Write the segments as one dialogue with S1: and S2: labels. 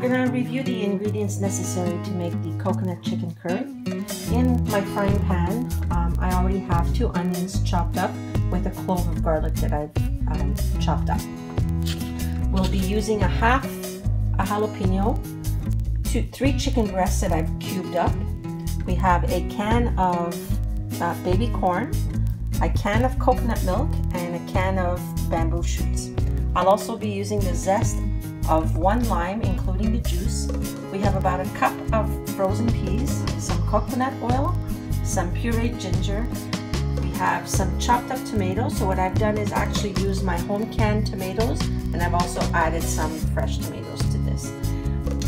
S1: gonna review the ingredients necessary to make the coconut chicken curry. In my frying pan, I already have 2 onions chopped up with a clove of garlic that I've chopped up. We'll be using a jalapeno, 3 chicken breasts that I've cubed up. We have a can of baby corn, a can of coconut milk, and a can of bamboo shoots. I'll also be using the zest of 1 lime, including the juice. We have about a cup of frozen peas, some coconut oil, some pureed ginger. We have some chopped up tomatoes. So what I've done is actually use my home canned tomatoes, and I've also added some fresh tomatoes to this.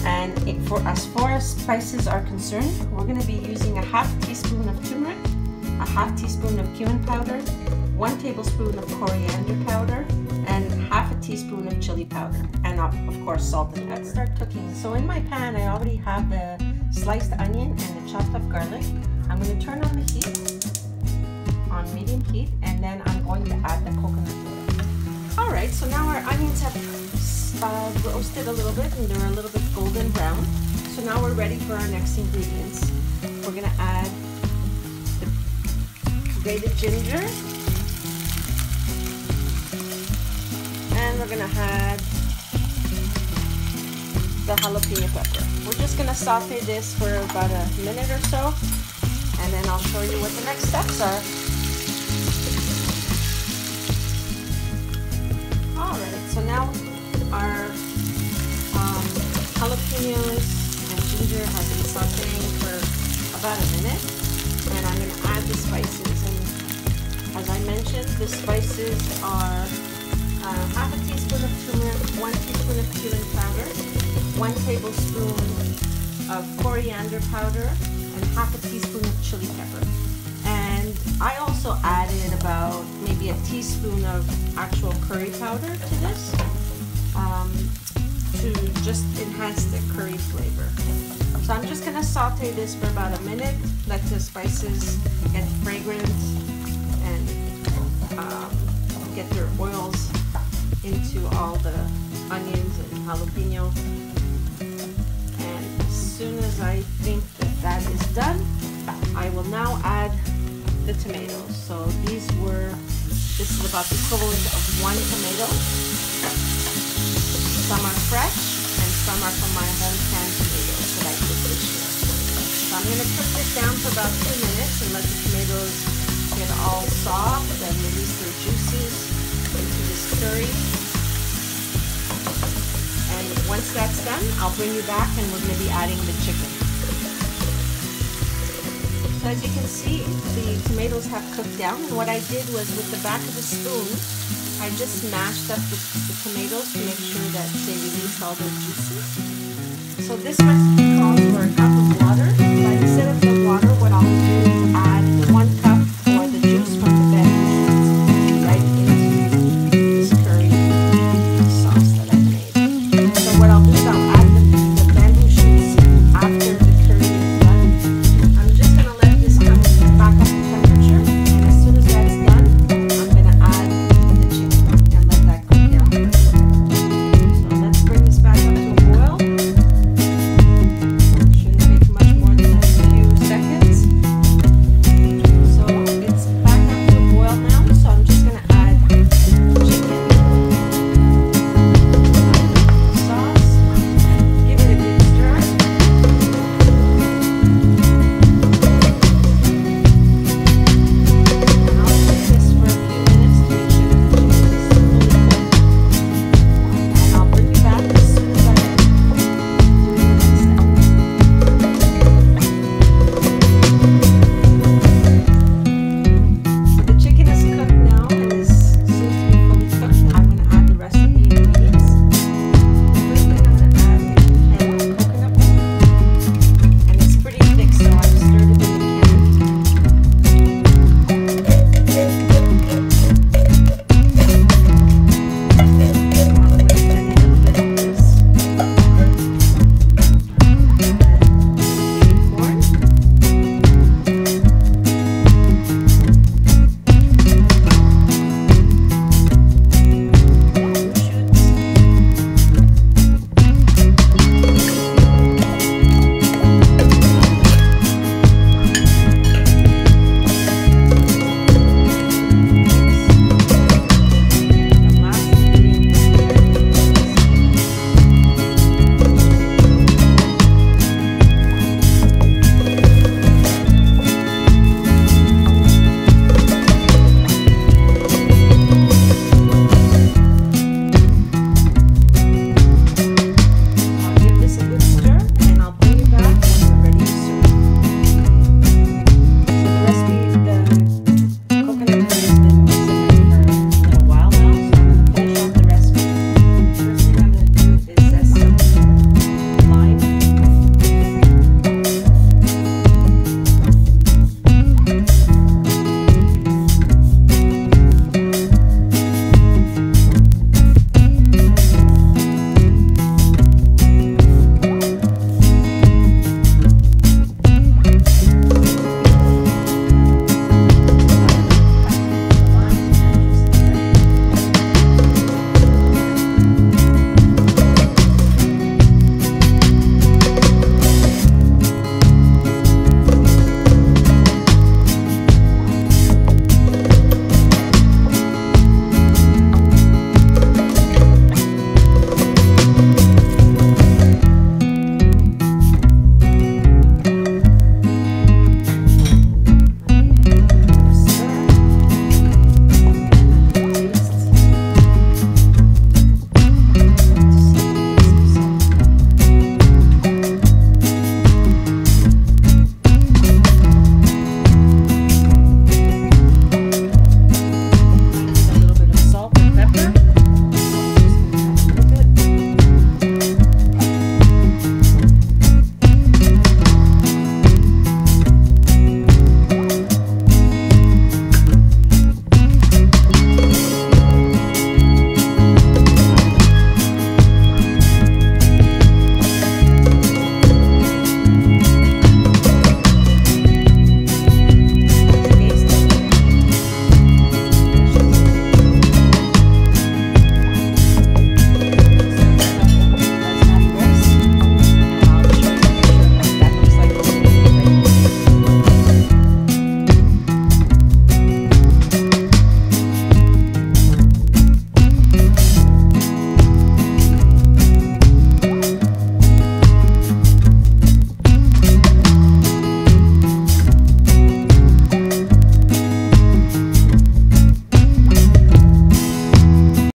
S1: And as far as spices are concerned, we're going to be using a ½ teaspoon of turmeric, a ½ teaspoon of cumin powder, 1 tablespoon of coriander powder, and ½ teaspoon of chili powder, and of course salt and pepper. Let's start cooking. So in my pan I already have the sliced onion and the chopped up garlic. I'm going to turn on the heat on medium heat, and then I'm going to add the coconut oil. Alright, so now our onions have roasted a little bit and they're a little bit golden brown. So now we're ready for our next ingredients. We're going to add the grated ginger, and we're gonna add the jalapeno pepper. We're just gonna saute this for about a minute or so, and then I'll show you what the next steps are. Alright, so now our jalapenos and ginger have been sauteing for about a minute, and I'm gonna add the spices. And as I mentioned, the spices are ½ teaspoon of turmeric, 1 teaspoon of cumin powder, 1 tablespoon of coriander powder, and ½ teaspoon of chili pepper. And I also added about maybe a teaspoon of actual curry powder to this to just enhance the curry flavor. So I'm just going to saute this for about a minute, let the spices get fragrant and get their oils into all the onions and jalapeno. And as soon as I think that is done, I will now add the tomatoes. So this is about the equivalent of 1 tomato. Some are fresh and some are from my home canned tomatoes that I cooked this year. So I'm going to cook this down for about 2 minutes and let the tomatoes get all soft and release their juices into this curry. And once that's done, I'll bring you back and we're going to be adding the chicken. So as you can see, the tomatoes have cooked down, and what I did was with the back of the spoon, I just mashed up the tomatoes to make sure that they release all their juices. So this recipe calls for a cup of water,